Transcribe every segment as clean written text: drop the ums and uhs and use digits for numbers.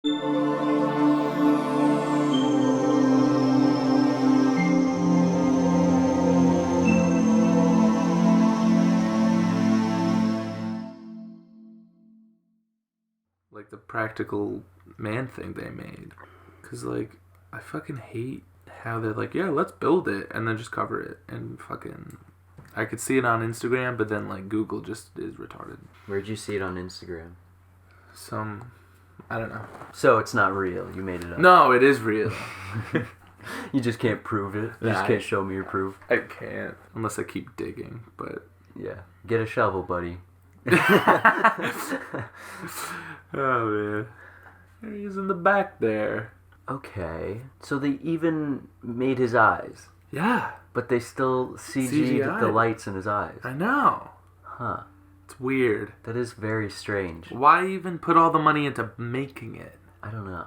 Like the practical man thing they made. Because, like, I fucking hate how they're like, yeah, let's build it and then just cover it. And fucking... I could see it on Instagram, but then, like, Google just is retarded. Where'd you see it on Instagram? I don't know. So it's not real. You made it up. No, it is real. You just can't prove it. You just can't show me your proof. I can't. Unless I keep digging, but... Yeah. Get a shovel, buddy. Oh, man. He's in the back there. Okay. So they even made his eyes. Yeah. But they still CG'd the lights in his eyes. I know. Huh. It's weird. That is very strange. Why even put all the money into making it? I don't know.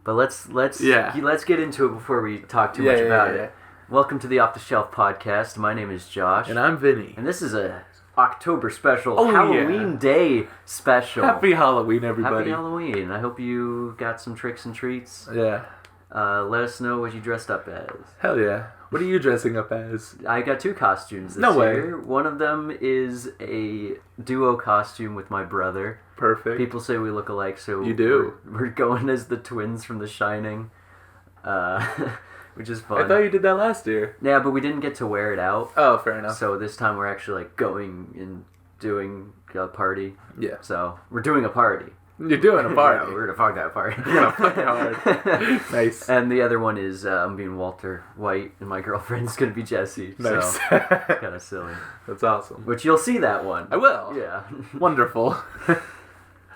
But let's get into it before we talk too much about it. Welcome to the Off the Shelf podcast. My name is Josh. And I'm Vinny. And this is a October special, Halloween Day special. Happy Halloween, everybody. Happy Halloween. I hope you got some tricks and treats. Yeah. Let us know what you dressed up as. Hell yeah. What are you dressing up as? I got 2 costumes this year. One of them is a duo costume with my brother. Perfect. People say we look alike, so you do. We're going as the twins from The Shining, which is fun. I thought you did that last year. Yeah, but we didn't get to wear it out. Oh, fair enough. So this time we're actually like going and doing a party. Yeah. So we're doing a party. You're doing a party. Yeah, we're gonna fuck that party. We're gonna fuck it hard. Nice. And the other one is I'm being Walter White, and my girlfriend's gonna be Jessie. Nice. So it's kind of silly. That's awesome. Which you'll see that one. I will. Yeah. Wonderful.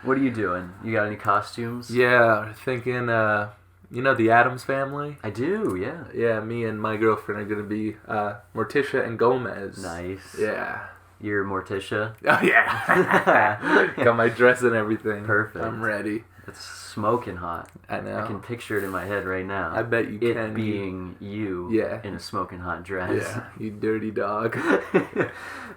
What are you doing? You got any costumes? Yeah, thinking. You know the Addams Family? I do. Yeah. Yeah, me and my girlfriend are gonna be Morticia and Gomez. Nice. Yeah. You're Morticia? Oh, yeah. Got my dress and everything. Perfect. I'm ready. It's smoking hot. I know. I can picture it in my head right now. I bet you can. It being you in a smoking hot dress. Yeah, you dirty dog.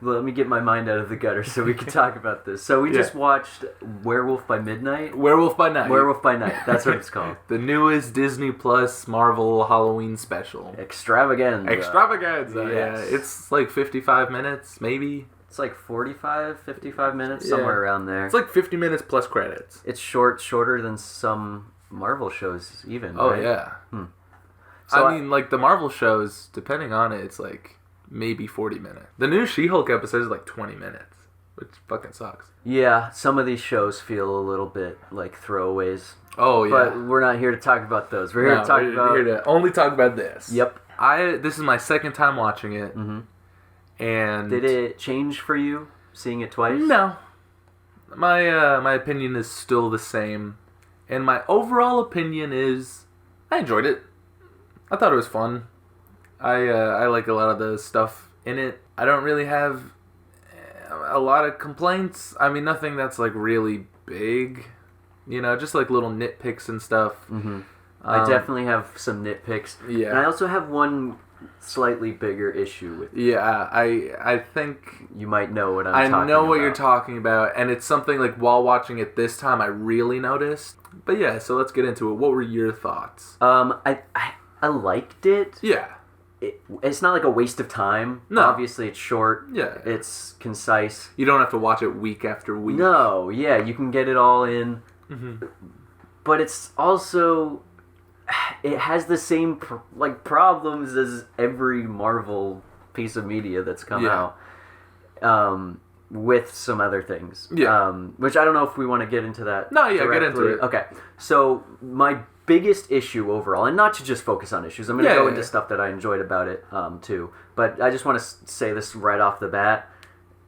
Well, let me get my mind out of the gutter so we can talk about this. So we just watched Werewolf by Midnight? Werewolf by Night. Werewolf by Night. That's what it's called. The newest Disney Plus Marvel Halloween special. Extravaganza. Yes. Yeah. It's like 55 minutes, maybe. It's like 45, 55 minutes, somewhere around there. It's like 50 minutes plus credits. It's shorter than some Marvel shows even, Oh, right? yeah. So I mean, like, the Marvel shows, depending on it, it's like maybe 40 minutes. The new She-Hulk episode is like 20 minutes, which fucking sucks. Yeah, some of these shows feel a little bit like throwaways. Oh, yeah. But we're not here to talk about those. We're here to talk about... We're here to only talk about this. Yep. This is my second time watching it. Mm-hmm. And did it change for you, seeing it twice? No. My opinion is still the same. And my overall opinion is I enjoyed it. I thought it was fun. I like a lot of the stuff in it. I don't really have a lot of complaints. I mean, nothing that's like really big. You know, just like little nitpicks and stuff. Mm-hmm. I definitely have some nitpicks. Yeah. And I also have one slightly bigger issue with it. Yeah, I think you might know what I'm talking about. I know what you're talking about, and it's something like while watching it this time I really noticed. But yeah, so let's get into it. What were your thoughts? I liked it. Yeah. It's not like a waste of time. No. Obviously it's short. Yeah. It's concise. You don't have to watch it week after week. No, yeah, you can get it all in. Mm-hmm. But it's also... It has the same problems as every Marvel piece of media that's come out, with some other things. Yeah. Which I don't know if we want to get into that. No, yeah, directly. get into it. Okay. So my biggest issue overall, and not to just focus on issues, I'm going to go into stuff that I enjoyed about it too. But I just want to say this right off the bat: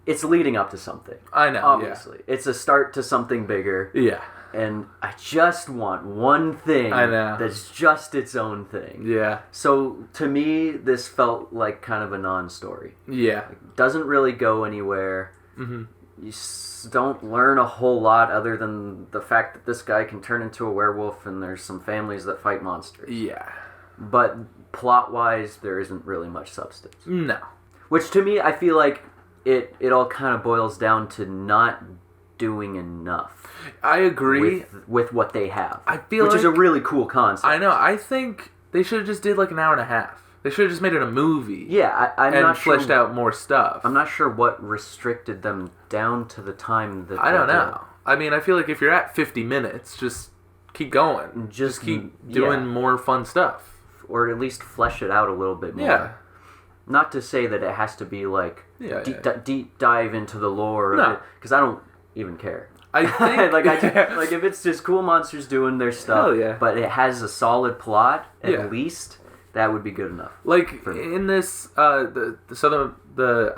it's leading up to something. I know. Obviously, it's a start to something bigger. Yeah. And I just want one thing that's just its own thing. Yeah. So, to me, this felt like kind of a non-story. Yeah. Like, doesn't really go anywhere. Mm-hmm. You don't learn a whole lot other than the fact that this guy can turn into a werewolf and there's some families that fight monsters. Yeah. But plot-wise, there isn't really much substance. No. Which, to me, I feel like it all kind of boils down to not doing enough. I agree with what they have. I feel which is a really cool concept. I know. I think they should have just did like an hour and a half. They should have just made it a movie. Yeah, I'm and not fleshed out more stuff. I'm not sure what restricted them down to the time that I don't know. I mean, I feel like if you're at 50 minutes, just keep going. Just keep doing more fun stuff. Or at least flesh it out a little bit more. Yeah. Not to say that it has to be like deep dive into the lore of it, because I don't even care. I think like if it's just cool monsters doing their stuff, but it has a solid plot at least, that would be good enough. Like in this, the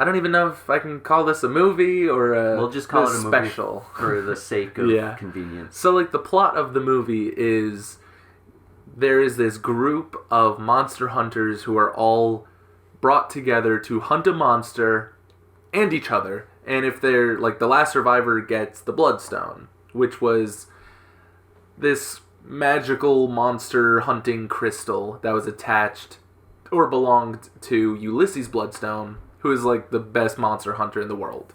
I don't even know if I can call this a movie or we'll just call it a special movie for the sake of convenience. So like the plot of the movie is there is this group of monster hunters who are all brought together to hunt a monster and each other. And if they're, like, the last survivor gets the Bloodstone, which was this magical monster hunting crystal that was attached or belonged to Ulysses Bloodstone, who is, like, the best monster hunter in the world.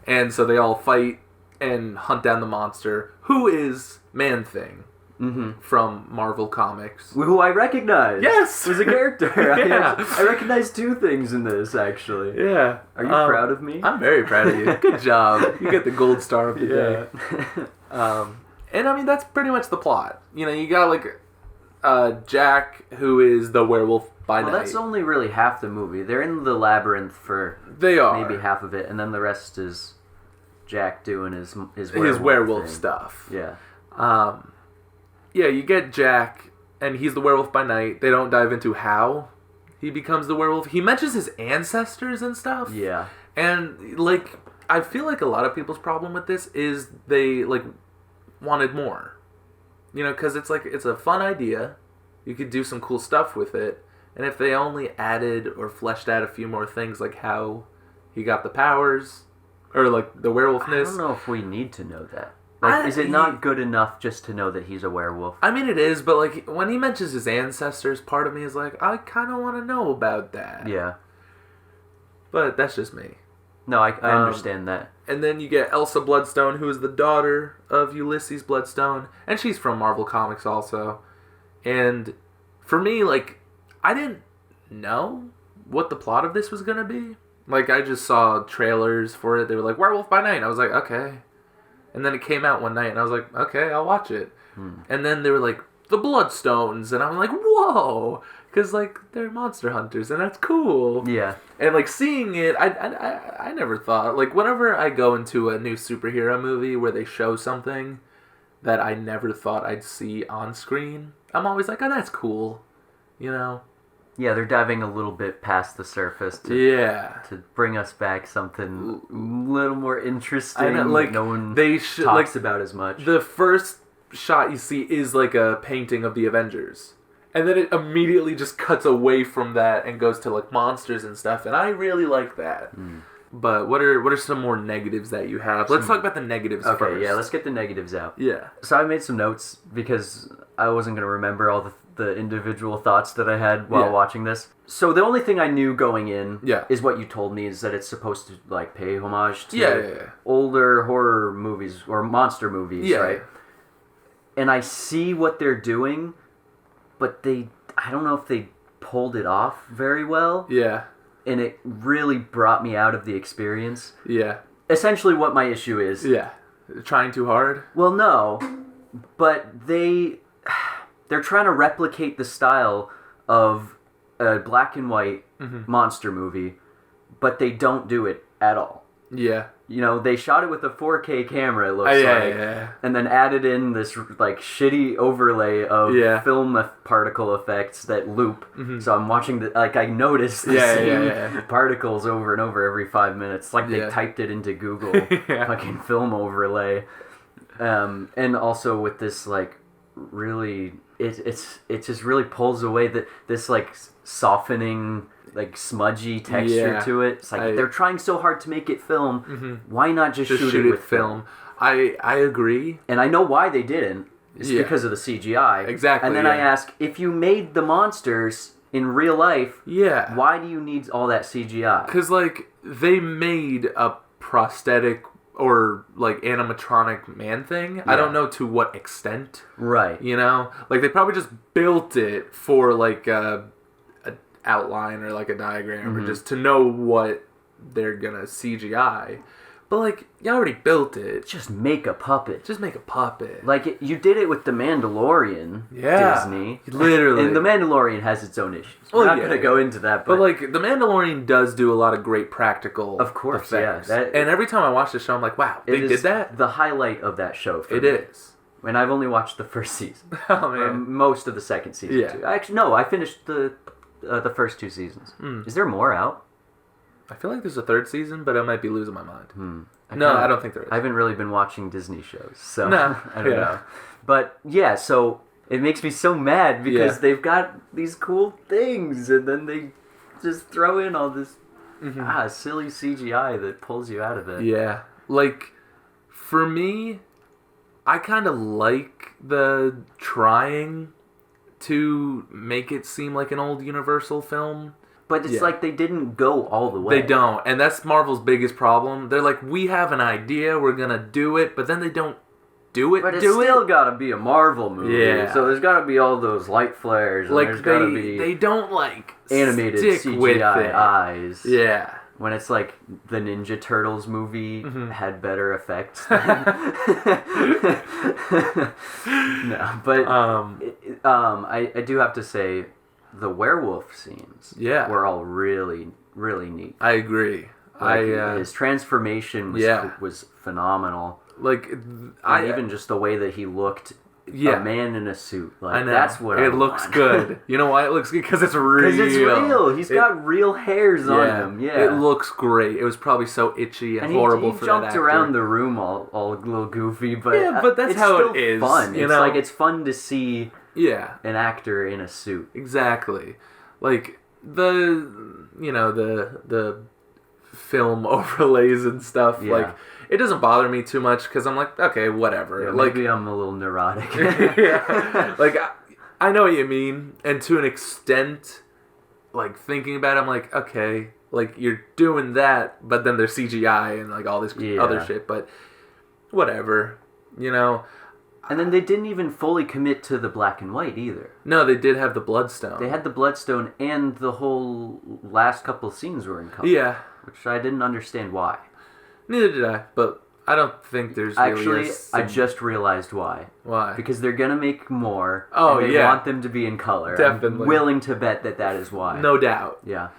And so they all fight and hunt down the monster, who is Man-Thing. Mm-hmm. From Marvel Comics, who I recognize. Yes, was a character. I recognize two things in this, actually. Yeah. Are you proud of me? I'm very proud of you. Good job. You get the gold star of the day. And I mean that's pretty much the plot. You know, you got like Jack, who is the werewolf by night. Well, that's only really half the movie. They're in the labyrinth for maybe half of it, and then the rest is Jack doing his werewolf stuff. Yeah. Yeah, you get Jack, and he's the werewolf by night. They don't dive into how he becomes the werewolf. He mentions his ancestors and stuff. Yeah. And, like, I feel like a lot of people's problem with this is they, like, wanted more. You know, because it's, like, it's a fun idea. You could do some cool stuff with it. And if they only added or fleshed out a few more things, like how he got the powers, or, like, the werewolfness. I don't know if we need to know that. Like, is it not good enough just to know that he's a werewolf? I mean, it is, but, like, when he mentions his ancestors, part of me is like, I kind of want to know about that. Yeah. But that's just me. No, I understand that. And then you get Elsa Bloodstone, who is the daughter of Ulysses Bloodstone, and she's from Marvel Comics also. And for me, like, I didn't know what the plot of this was going to be. Like, I just saw trailers for it. They were like, Werewolf by Night. I was like, okay. And then it came out one night, and I was like, okay, I'll watch it. And then they were like, the Bloodstones, and I'm like, whoa! Because, like, they're monster hunters, and that's cool. Yeah. And, like, seeing it, I never thought, like, whenever I go into a new superhero movie where they show something that I never thought I'd see on screen, I'm always like, oh, that's cool, you know? Yeah, they're diving a little bit past the surface to bring us back something a little more interesting. I know, like, no one talks about as much. The first shot you see is like a painting of the Avengers. And then it immediately just cuts away from that and goes to like monsters and stuff. And I really like that. But what are some more negatives that you have? Let's talk about the negatives first. Okay, yeah, let's get the negatives out. Yeah. So I made some notes because I wasn't going to remember all the individual thoughts that I had while watching this. So the only thing I knew going in is what you told me, is that it's supposed to like pay homage to older horror movies or monster movies, right? And I see what they're doing, but I don't know if they pulled it off very well. Yeah. And it really brought me out of the experience. Yeah. Essentially what my issue is. Yeah. Trying too hard? Well, no. But they're trying to replicate the style of a black and white monster movie, but they don't do it at all. Yeah. You know, they shot it with a 4K camera, it looks like, and then added in this, like, shitty overlay of film particle effects that loop. So I'm watching I noticed the same particles over and over every 5 minutes. Like, they typed it into Google, fucking film overlay. And also with this, like, really, it just really pulls away this, like, softening, like, smudgy texture to it. It's like, they're trying so hard to make it film. Why not just shoot it with film? I agree. And I know why they didn't. It's because of the CGI. Exactly. And then I ask, if you made the monsters in real life, why do you need all that CGI? Because, like, they made a prosthetic or like animatronic man thing. I don't know to what extent. Right. You know, like they probably just built it for like a outline or like a diagram or just to know what they're gonna CGI. But like you already built it. Just make a puppet. Just make a puppet. Like you did it with the Mandalorian. Disney. Literally. And the Mandalorian has its own issues. We're not gonna go into that. But like the Mandalorian does do a lot of great practical. Of course, effects. yeah. And every time I watch the show, I'm like, wow, they did that. The highlight of that show. For it me. is. And I've only watched the first season. Oh man. Most of the second season too. Actually, no, I finished the first 2 seasons. Is there more out? I feel like there's a 3rd season, but I might be losing my mind. I don't think there is. I haven't really been watching Disney shows, so no, I don't know. But yeah, so it makes me so mad because they've got these cool things, and then they just throw in all this silly CGI that pulls you out of it. Yeah, like for me, I kind of like the trying to make it seem like an old Universal film. But it's like they didn't go all the way. They don't. And that's Marvel's biggest problem. They're like, we have an idea, we're going to do it, but then they don't do it. But it's still got to be a Marvel movie. Yeah. So there's got to be all those light flares. And like there's got to be they don't like animated stick with CGI it. eyes. Yeah. When it's like the Ninja Turtles movie had better effects. No, but I do have to say the werewolf scenes were all really, really neat. I agree. Like, his transformation was phenomenal. Like, even just the way that he looked. A man in a suit. Like, I know. That's what it looks good. You know why it looks good? Because it's real. Because it's real. He's got real hairs on him. Yeah. It looks great. It was probably so itchy and horrible for that actor. He jumped around the room all a little goofy, but that's it's how still it is. Fun. You it's know? like it's fun to see an actor in a suit. Exactly. Like the film overlays and stuff. Yeah. Like it doesn't bother me too much because I'm like, okay, whatever. Yeah, like maybe I'm a little neurotic. Like I know what you mean, and to an extent, like thinking about it, I'm like, okay, like you're doing that, but then there's CGI and like all this other shit, but whatever, you know. And then they didn't even fully commit to the black and white either. No, they did have the Bloodstone. They had the Bloodstone, and the whole last couple of scenes were in color. Yeah. Which I didn't understand why. Neither did I, but I don't think there's really I just realized why. Why? Because they're going to make more, and they want them to be in color. Definitely. I'm willing to bet that is why. No doubt. Yeah.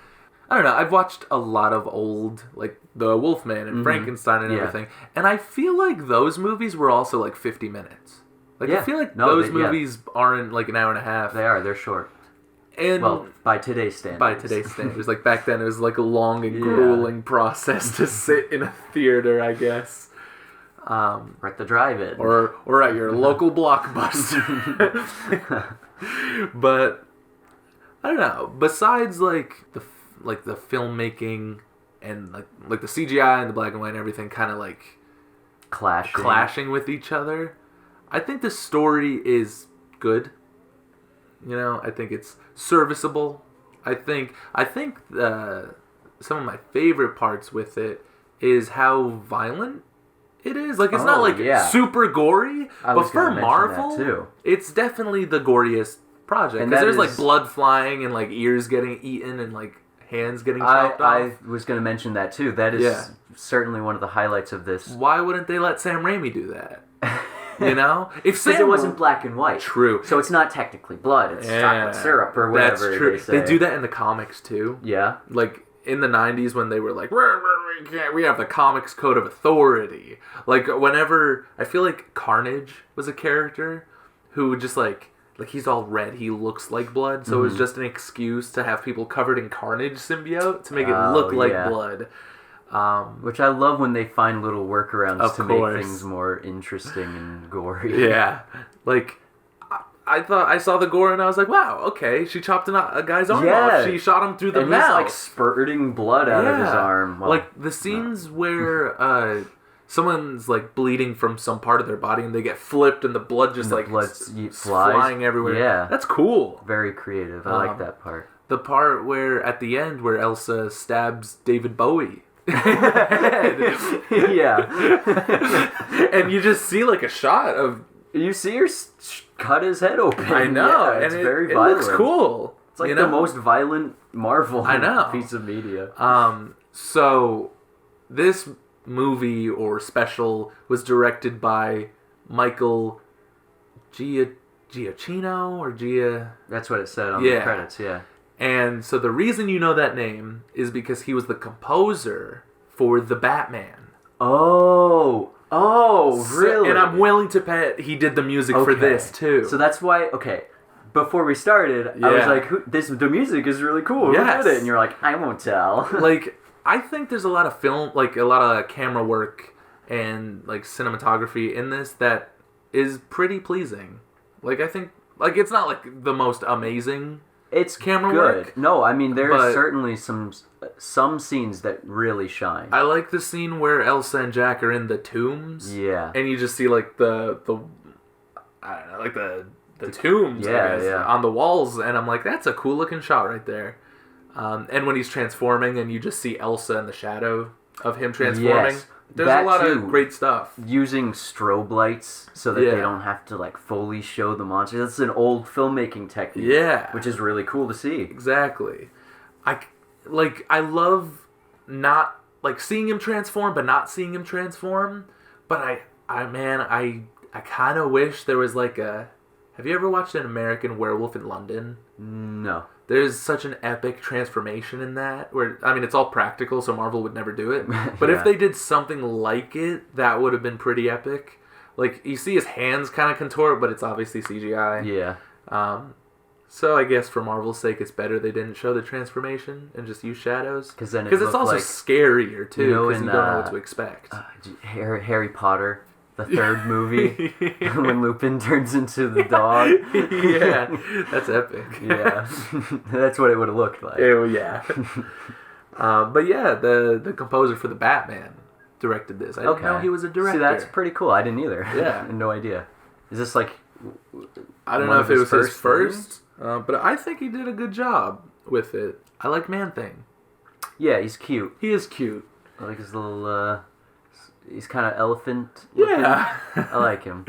I don't know, I've watched a lot of old, like, The Wolfman and Frankenstein and everything, and I feel like those movies were also, like, 50 minutes. Like, I feel like those movies aren't, like, an hour and a half. They are, they're short. And well, by today's standards. By today's standards. Like, back then it was, like, a long and grueling process to sit in a theater, I guess. Or at the drive-in. Or at your local Blockbuster. But, I don't know. Besides, like the filmmaking and, like the CGI and the black and white and everything kind of, like, clashing with each other, I think the story is good. You know, I think it's serviceable. I think some of my favorite parts with it is how violent it is. Like, it's not like super gory, but for Marvel, it's definitely the goriest project. Because there's like blood flying and like ears getting eaten and like hands getting chopped off. I was going to mention that too. That is certainly one of the highlights of this. Why wouldn't they let Sam Raimi do that? You know? Because it wasn't black and white. True. So it's not technically blood. It's chocolate syrup or whatever. That's true. They say. They do that in the comics too. Yeah. Like in the 90s when they were like, we have the comics code of authority. Like whenever, I feel like Carnage was a character who just like he's all red. He looks like blood. So it was just an excuse to have people covered in Carnage symbiote to make it look like blood. Which I love when they find little workarounds to make things more interesting and gory. Yeah. Like, I thought I saw the gore and I was like, wow, okay, she chopped a guy's arm off. She shot him through the mouth. He's like spurting blood out of his arm. Well, like the scenes where someone's like bleeding from some part of their body and they get flipped and the blood just flying everywhere. Yeah. That's cool. Very creative. I like that part. The part where at the end where Elsa stabs David Bowie head. Yeah. And you just see like a shot of. You see her cut his head open. I know. Yeah, and very it violent. looks cool. It's like the most violent Marvel piece of media. So this movie or special was directed by Michael Giacchino or Gia. That's what it said on the credits, yeah. And so the reason you know that name is because he was the composer for The Batman. Oh, really? And I'm willing to bet he did the music for this too. So that's why, before we started, I was like, the music is really cool. Yes. Who did it? And you're like, I won't tell. Like, I think there's a lot of film, like a lot of camera work and like cinematography in this that is pretty pleasing. Like, I think, like, it's not like the most amazing it's camera good. work. No, I mean, there's certainly some scenes that really shine. I like the scene where Elsa and Jack are in the tombs. Yeah. And you just see like the I don't know, like the tombs on the walls, and I'm like, that's a cool looking shot right there. And when he's transforming and you just see Elsa in the shadow of him transforming. Yes. There's a lot of great stuff. Using strobe lights so that they don't have to like fully show the monster. That's an old filmmaking technique. Yeah. Which is really cool to see. Exactly. I love not like seeing him transform but not seeing him transform. But I kind of wish there was like a... Have you ever watched An American Werewolf in London? No. There's such an epic transformation in that where, I mean, it's all practical, so Marvel would never do it. But if they did something like it, that would have been pretty epic. Like, you see his hands kind of contort, but it's obviously CGI. Yeah. So I guess for Marvel's sake, it's better they didn't show the transformation and just use shadows. Because it's also like, scarier, too, because you don't know what to expect. Harry Potter. The third movie, when Lupin turns into the dog. Yeah, that's epic. Yeah, that's what it would have looked like. Yeah. But yeah, the composer for the Batman directed this. I didn't know he was a director. See, that's pretty cool. I didn't either. Yeah. No idea. Is this like... I don't know if it was his first, but I think he did a good job with it. I like Man-Thing. Yeah, he's cute. He is cute. I like his little... He's kind of elephant looking. Yeah. I like him.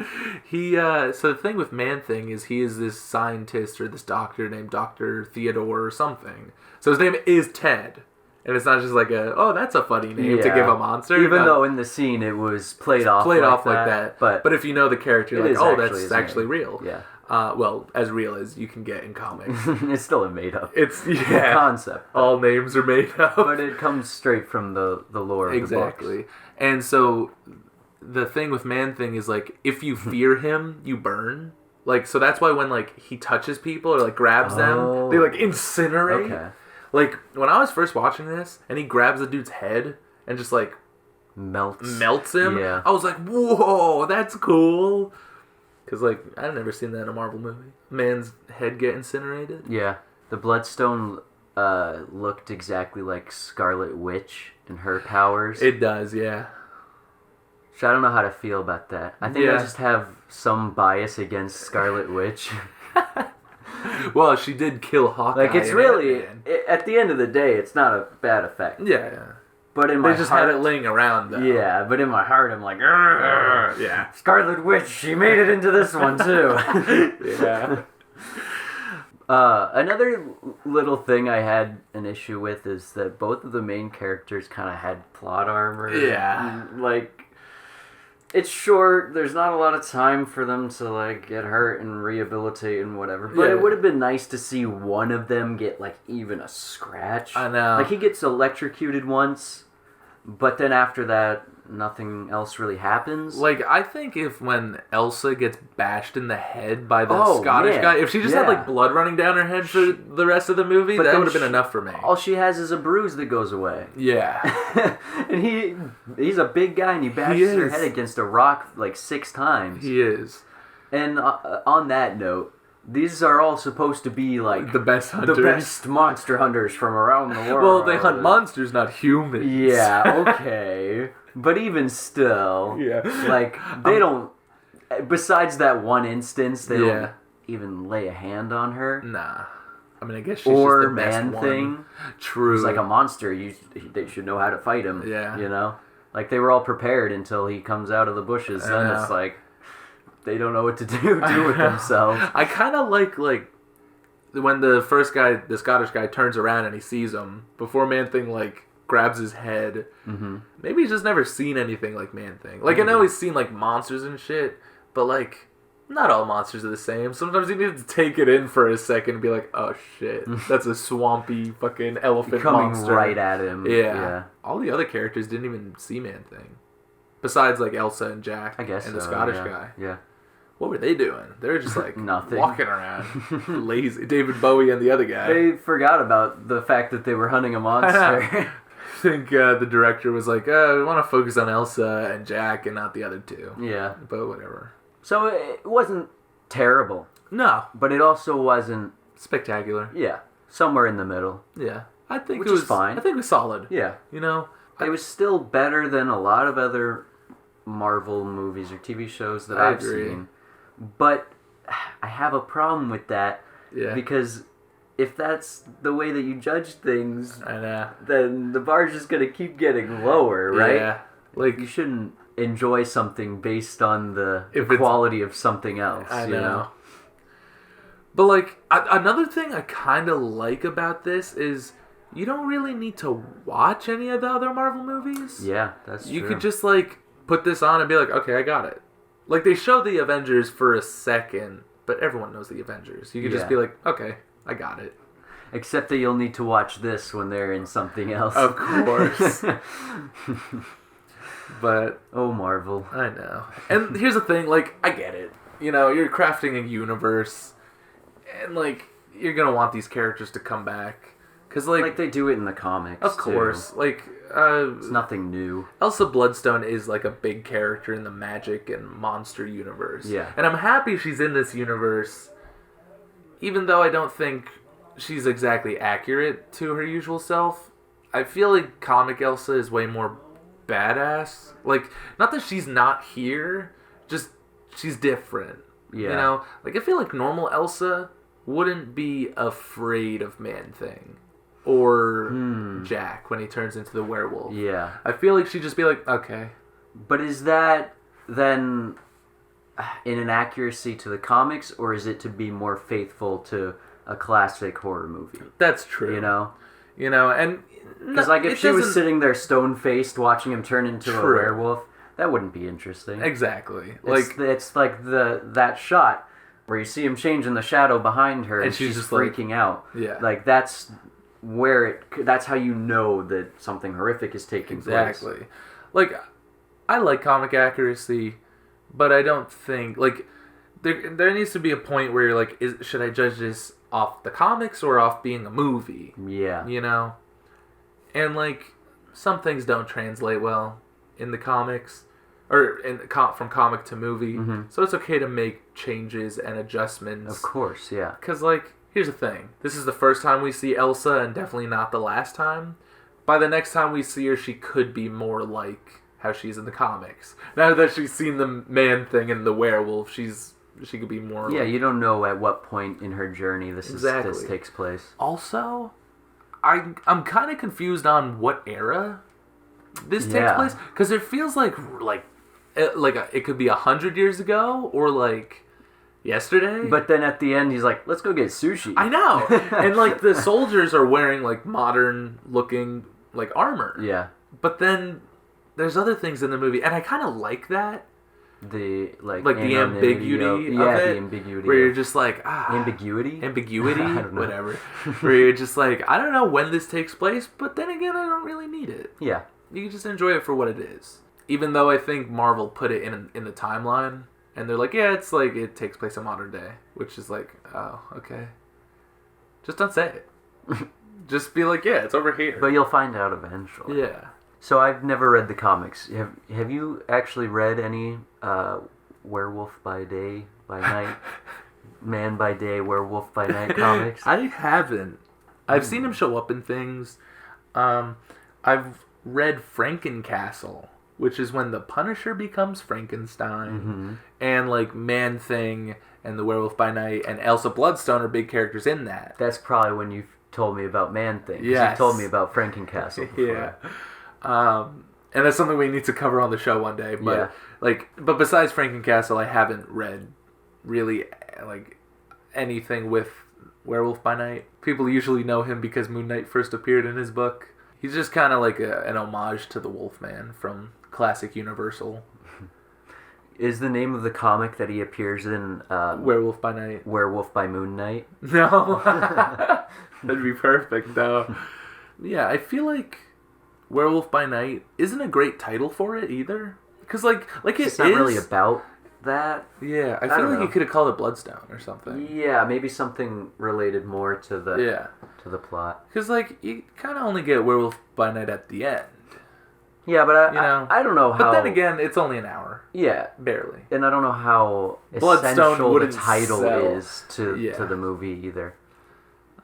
So the thing with Man-Thing is he is this scientist or this doctor named Dr. Theodore or something. So his name is Ted. And it's not just like that's a funny name to give a monster. Even though in the scene it was played off like that. But if you know the character, you're like, that's actually real. Yeah. Well, as real as you can get in comics. It's still a made up. It's concept. All names are made up. But it comes straight from the lore of the books. Exactly. And so the thing with Man-Thing is like if you fear him, you burn. Like so that's why when like he touches people or like grabs them, they like incinerate. Okay. Like when I was first watching this and he grabs the dude's head and just like melts him, I was like, "Whoa, that's cool." Because, like, I've never seen that in a Marvel movie. Man's head get incinerated. Yeah. The Bloodstone looked exactly like Scarlet Witch and her powers. It does, yeah. So I don't know how to feel about that. I think I just have some bias against Scarlet Witch. Well, she did kill Hawkeye. Like, it's really... at the end of the day, it's not a bad effect. Yeah. But in my heart, had it laying around, though. Yeah, but in my heart, I'm like, yeah. Scarlet Witch, she made it into this one, too. Yeah. Another little thing I had an issue with is that both of the main characters kind of had plot armor. Yeah. Like, it's short. There's not a lot of time for them to, like, get hurt and rehabilitate and whatever. But it would have been nice to see one of them get, like, even a scratch. I know. Like, he gets electrocuted once. But then after that, nothing else really happens. Like, I think when Elsa gets bashed in the head by the Scottish guy, if she just had, like, blood running down her head for the rest of the movie, that would have been enough for me. All she has is a bruise that goes away. Yeah. And he's a big guy, and he bashes her head against a rock, like, 6 times. He is. And on that note, these are all supposed to be, like... the best hunters. The best monster hunters from around the world. Well, they hunt monsters, not humans. Yeah, okay. But even still... Yeah. Like, they don't... Besides that one instance, they don't even lay a hand on her. Nah. I mean, I guess she's or just the best Man one. Thing. True. He's like a monster. They should know how to fight him. Yeah. You know? Like, they were all prepared until he comes out of the bushes. Then it's like, they don't know what to do with themselves. I kind of like when the first guy, the Scottish guy, turns around and he sees him, before Man-Thing, like, grabs his head. Mm-hmm. Maybe he's just never seen anything like Man-Thing. Like, I know he's seen, like, monsters and shit, but, like, not all monsters are the same. Sometimes you need to take it in for a second and be like, oh, shit, that's a swampy fucking elephant coming monster. right at him. Yeah. All the other characters didn't even see Man-Thing. Besides, like, Elsa and Jack. I guess and the Scottish yeah. guy. Yeah. What were they doing? They were just, like, nothing, walking around. Lazy. David Bowie and the other guy. They forgot about the fact that they were hunting a monster. I think the director was like, we want to focus on Elsa and Jack and not the other two. Yeah. But whatever. So it wasn't terrible. No. But it also wasn't... spectacular. Yeah. Somewhere in the middle. Yeah. I think Which it was is fine. I think it was solid. Yeah. You know? It was still better than a lot of other Marvel movies or TV shows that I've seen. But I have a problem with that. Yeah. Because if that's the way that you judge things, I know. then the bar's just going to keep getting lower, right? Yeah. Like, you shouldn't enjoy something based on the If quality of something else. I know. You know? But, like, another thing I kind of like about this is you don't really need to watch any of the other Marvel movies. Yeah, that's true. You could just, like, put this on and be like, okay, I got it. Like, they show the Avengers for a second, but everyone knows the Avengers. You could just be like, okay, I got it. Except that you'll need to watch this when they're in something else. Of course. But... oh, Marvel. I know. And here's the thing, like, I get it. You know, you're crafting a universe, and, like, you're gonna want these characters to come back. Because, like they do it in the comics, of course. too. Like, it's nothing new. Elsa Bloodstone is, like, a big character in the magic and monster universe. Yeah. And I'm happy she's in this universe, even though I don't think she's exactly accurate to her usual self. I feel like comic Elsa is way more badass. Like, not that she's not here, just she's different. Yeah. You know? Like, I feel like normal Elsa wouldn't be afraid of Man-Thing. Or Jack when he turns into the werewolf. Yeah. I feel like she'd just be like, okay. But is that then in an accuracy to the comics, or is it to be more faithful to a classic horror movie? That's true. You know? You know, and... Because, like, if she was sitting there stone-faced watching him turn into a werewolf, that wouldn't be interesting. Exactly. It's like that shot where you see him change in the shadow behind her and she's just freaking out. Yeah. Like, that's that's how you know that something horrific is taking place. Exactly. Like, I like comic accuracy, but I don't think, like, there needs to be a point where you're like, should I judge this off the comics or off being a movie? Yeah. You know? And, like, some things don't translate well in the comics, or from comic to movie, so it's okay to make changes and adjustments. Of course, yeah. Because, like, here's the thing. This is the first time we see Elsa, and definitely not the last time. By the next time we see her, she could be more like how she's in the comics. Now that she's seen the Man-Thing and the werewolf, she could be more... Yeah, you don't know at what point in her journey this takes place. Also, I'm kind of confused on what era this takes place. Because it feels like it could be 100 years ago, or, like... yesterday. But then at the end, he's like, let's go get sushi. I know. And, like, the soldiers are wearing, like, modern-looking, like, armor. Yeah. But then there's other things in the movie, and I kind of like that. The, like the ambiguity of it. the ambiguity. Where you're just like, Ambiguity? Ambiguity? I don't know. Whatever. Where you're just like, I don't know when this takes place, but then again, I don't really need it. Yeah. You can just enjoy it for what it is. Even though I think Marvel put it in the timeline. And they're like, yeah, it's like, it takes place in modern day. Which is like, oh, okay. Just don't say it. Just be like, yeah, it's over here. But you'll find out eventually. Yeah. So I've never read the comics. Have you actually read any Werewolf by Day, by Night, Man by Day, Werewolf by Night comics? I haven't. I've seen him show up in things. I've read Frankencastle, which is when the Punisher becomes Frankenstein, and, like, Man-Thing and the Werewolf by Night and Elsa Bloodstone are big characters in that. That's probably when you told me about Man-Thing. Yes. You told me about Frankencastle before. Yeah. And that's something we need to cover on the show one day. But but besides Frankencastle, I haven't read really like anything with Werewolf by Night. People usually know him because Moon Knight first appeared in his book. He's just kind of like an homage to the Wolfman from classic Universal. Is the name of the comic that he appears in Werewolf by Night? Werewolf by Moon Knight? No. That'd be perfect, though. Yeah, I feel like Werewolf by Night isn't a great title for it either. Because, it's not really about that. Yeah, I feel like you could have called it Bloodstone or something. Yeah, maybe something related more to the plot. Because, you kind of only get Werewolf by Night at the end. Yeah, but I don't know how... But then again, it's only an hour. Yeah. Barely. And I don't know how essential the title is to the movie either.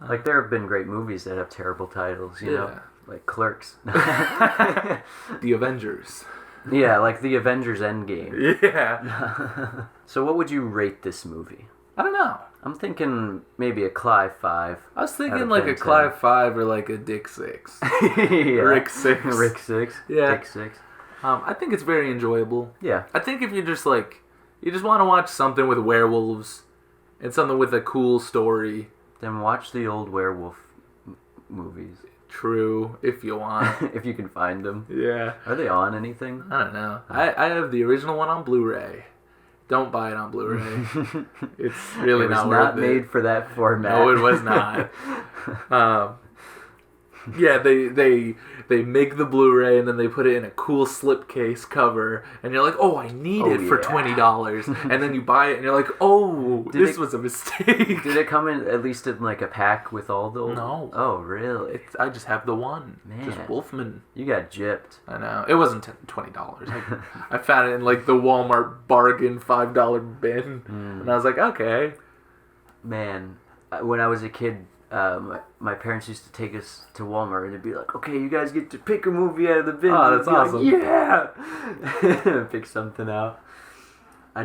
Like, there have been great movies that have terrible titles, you know? Like Clerks. The Avengers. Yeah, like The Avengers Endgame. Yeah. So what would you rate this movie? I don't know. I'm thinking maybe a Clive 5. I was thinking like a Clive 5 or like a Dick 6. Rick 6. Rick 6. Yeah. Dick 6. I think it's very enjoyable. Yeah. I think if you just you just want to watch something with werewolves and something with a cool story, then watch the old werewolf movies. True, if you want. If you can find them. Yeah. Are they on anything? I don't know. I have the original one on Blu-ray. Don't buy it on Blu-ray. It's really not worth it. It was not made for that format. No, it was not. Yeah, they make the Blu-ray and then they put it in a cool slipcase cover, and you're like, oh, I need it for $20. And then you buy it and you're like, oh, this was a mistake. Did it come in at least in like a pack with all the... No. Oh, really? I just have the one. Man. Just Wolfman. You got gypped. I know. It wasn't $20. I found it in like the Walmart bargain $5 bin. And I was like, okay. Man, when I was a kid... my parents used to take us to Walmart and it'd be like, okay, you guys get to pick a movie out of the bin. Oh, that's awesome. Like, yeah! Pick something out.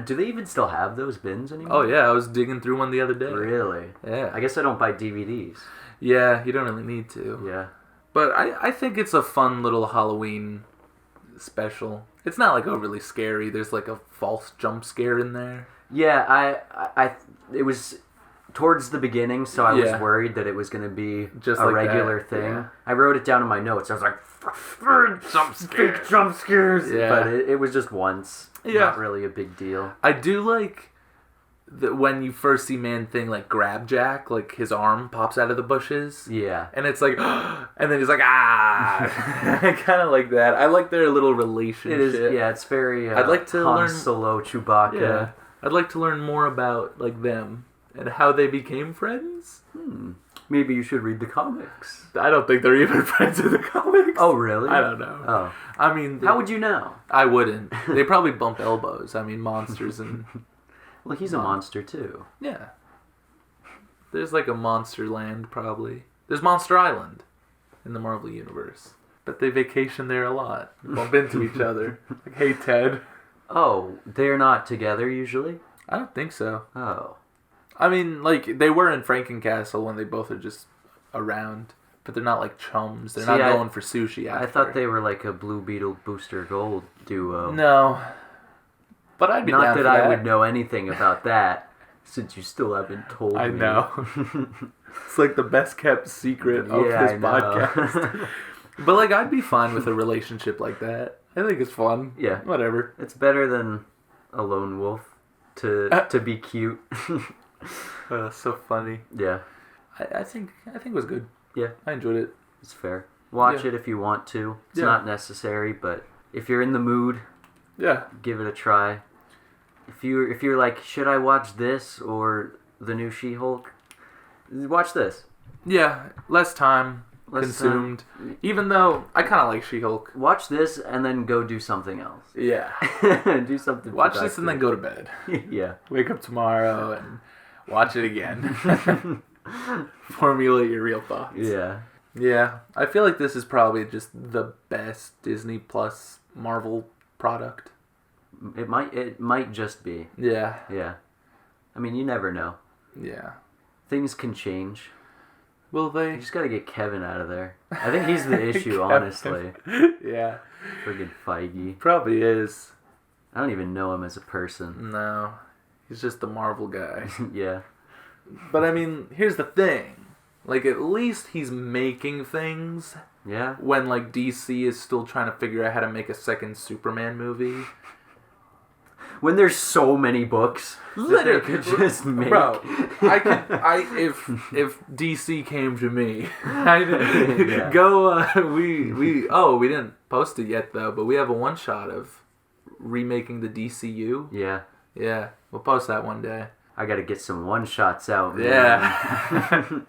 Do they even still have those bins anymore? Oh, yeah. I was digging through one the other day. Really? Yeah. I guess I don't buy DVDs. Yeah, you don't really need to. Yeah. But I think it's a fun little Halloween special. It's not, overly scary. There's, a false jump scare in there. Yeah, it was... towards the beginning, so I was worried that it was going to be just a regular thing. Yeah. I wrote it down in my notes. I was like, fake jump scares. Yeah. But it was just once. Yeah. Not really a big deal. I do like that when you first see Man-Thing, grab Jack, his arm pops out of the bushes. Yeah. And it's like, and then he's like, ah. I kind of like that. I like their little relationship. It is, yeah, it's very I'd like to Han Solo, Chewbacca. Yeah. I'd like to learn more about, them. And how they became friends? Maybe you should read the comics. I don't think they're even friends in the comics. Oh, really? I don't know. Oh. I mean... How would you know? I wouldn't. They probably bump elbows. I mean, monsters and... Well, he's a monster, too. Yeah. There's a Monster Land, probably. There's Monster Island in the Marvel Universe. But they vacation there a lot. Bump into each other. Hey, Ted. Oh, they're not together, usually? I don't think so. Oh. I mean, they were in Frankencastle when they both are just around, but they're not chums. They're not going for sushi after. I thought they were a Blue Beetle Booster Gold duo. No. But I'd be down for that. Not that I would know anything about that, since you still haven't told me. I know. It's the best kept secret of this podcast. But I'd be fine with a relationship like that. I think it's fun. Yeah. Whatever. It's better than a lone wolf to be cute. So funny. Yeah. I think it was good. Yeah. I enjoyed it. It's fair. Watch it if you want to. It's not necessary, but if you're in the mood, give it a try. If you're like, should I watch this or the new She-Hulk? Watch this. Yeah, less time consumed. Even though I kind of like She-Hulk. Watch this and then go do something else. Yeah. Do something Watch productive. This and then go to bed. Yeah. Wake up tomorrow and watch it again. Formulate your real thoughts. Yeah. Yeah. I feel like this is probably just the best Disney Plus Marvel product. It might just be. Yeah. Yeah. I mean, you never know. Yeah. Things can change. Will they? You just gotta get Kevin out of there. I think he's the issue, honestly. Yeah. Friggin' Feige. Probably is. I don't even know him as a person. No. He's just the Marvel guy. Yeah. But I mean, here's the thing. Like, at least he's making things. Yeah. When, like, DC is still trying to figure out how to make a second Superman movie. When there's so many books that they could just make. Bro, if DC came to me, Yeah. we didn't post it yet though, but we have a one shot of remaking the DCU. Yeah. Yeah, we'll post that one day. I gotta get some one shots out, man. Yeah.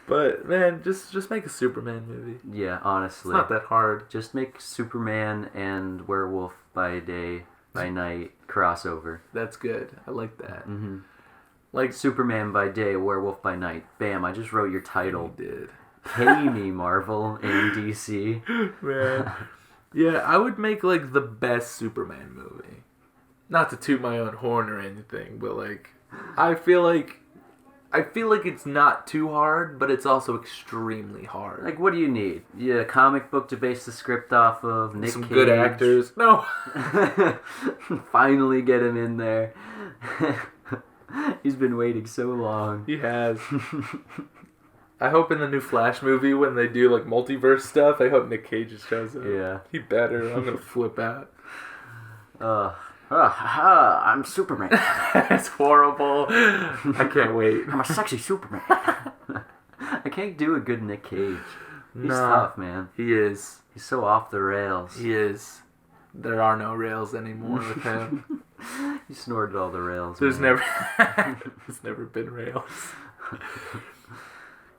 But man, just make a Superman movie. Yeah, honestly. It's not that hard. Just make Superman and Werewolf by Night crossover. That's good. I like that. Mm-hmm. Like Superman by day, Werewolf by night. Bam! I just wrote your title. You did. Pay me, Marvel and DC. Man. Yeah, I would make like the best Superman movie. Not to toot my own horn or anything, but like I feel like it's not too hard, but it's also extremely hard. Like, what do you need? Yeah, a comic book to base the script off of. Nick Some Cage. good actors. No. Finally get him in there. He's been waiting so long. He has. I hope in the new Flash movie when they do like multiverse stuff, I hope Nick Cage shows up. Yeah. He better. I'm gonna flip out. I'm Superman. It's horrible. I can't wait. I'm a sexy Superman. I can't do a good Nick Cage. He's tough, man. He is. He's so off the rails. He is. There are no rails anymore with him. He snorted all the rails. There's man. there's never been rails.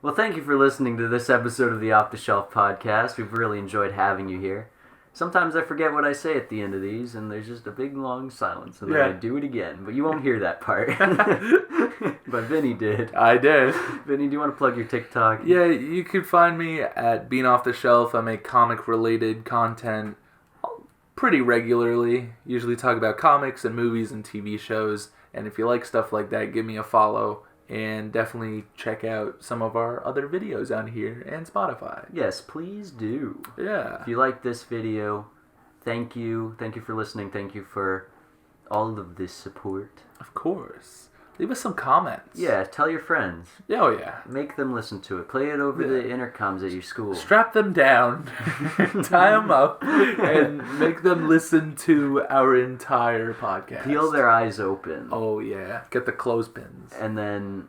Well, thank you for listening to this episode of the Off the Shelf podcast. We've really enjoyed having you here. Sometimes I forget what I say at the end of these, and there's just a big long silence, and then I do it again. But you won't hear that part. But Vinny did. I did. Vinny, do you want to plug your TikTok? Yeah, you can find me at Being Off the Shelf. I make comic-related content pretty regularly. Usually talk about comics and movies and TV shows. And if you like stuff like that, give me a follow. And definitely check out some of our other videos on here and Spotify. Yes, please do. Yeah. If you like this video, thank you. Thank you for listening. Thank you for all of this support. Of course. Leave us some comments. Yeah, tell your friends. Oh, yeah. Make them listen to it. Play it over the intercoms at your school. Strap them down, tie them up, and make them listen to our entire podcast. Peel their eyes open. Oh, yeah. Get the clothespins. And then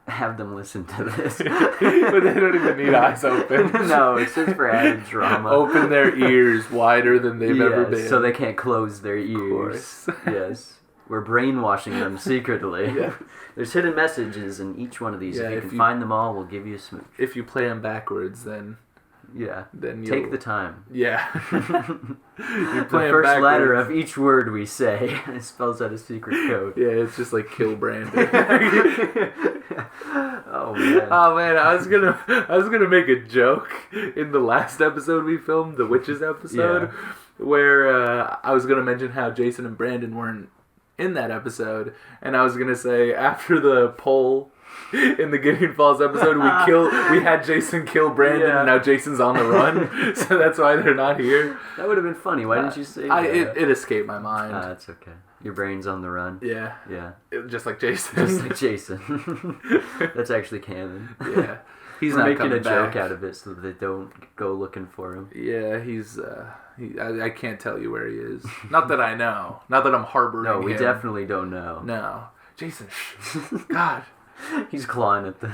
have them listen to this. But they don't even need eyes open. No, it's just for added drama. Open their ears wider than they've ever been. So they can't close their ears. Of course. Yes. We're brainwashing them secretly. Yeah. There's hidden messages in each one of these. Yeah, if you can find them all, we'll give you a smooch. If you play them backwards, then then you'll take the time. Yeah. You're The playing first backwards. letter of each word we say spells out a secret code. Yeah, it's just like kill Brandon. Oh man. Oh man, I was gonna make a joke in the last episode we filmed, the witches episode, where I was gonna mention how Jason and Brandon weren't in that episode, and I was gonna say after the poll in the Gideon Falls episode, we had Jason kill Brandon, and now Jason's on the run, so that's why they're not here. That would have been funny. Why didn't you say that? It escaped my mind. That's okay. Your brain's on the run. Yeah. Yeah. Just like Jason. Just like Jason. That's actually canon. Yeah. He's We're not making coming a joke back. out of it so that they don't go looking for him. Yeah, I can't tell you where he is. Not that I know. Not that I'm harboring him. No, we definitely don't know. No. Jason, God. He's clawing at the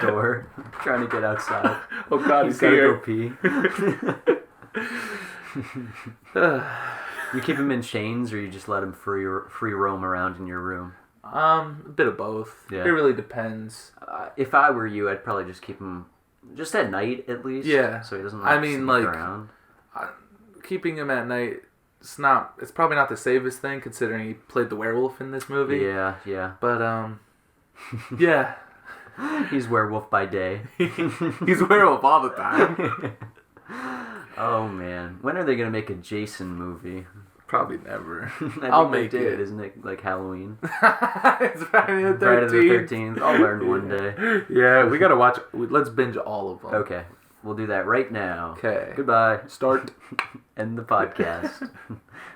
door, trying to get outside. Oh God, He's he's gotta here. go pee. You keep him in chains, or you just let him free roam around in your room? A bit of both. Yeah. It really depends. If I were you, I'd probably just keep him just at night at least. Yeah. So he doesn't. sneak like around. Keeping him at night. It's probably not the safest thing considering he played the werewolf in this movie. Yeah, yeah. But yeah. He's werewolf by day. He's werewolf all the time. Oh man, when are they gonna make a Jason movie? Probably never. I'll make it. Isn't it like Halloween? It's Friday the 13th. Friday the 13th. I'll learn one day. Yeah, we gotta watch. Let's binge all of them. Okay, we'll do that right now. Okay. Goodbye. Start. End the podcast.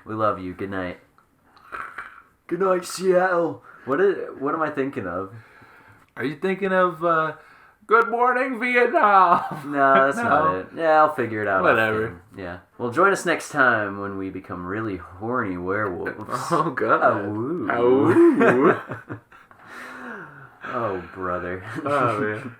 We love you. Good night. Good night, Seattle. What am I thinking of? Are you thinking of Good Morning Vietnam? No, that's not it. Yeah, I'll figure it out. Whatever. Yeah. Well, join us next time when we become really horny werewolves. Oh, God. Oh, oh, oh brother. Oh, man.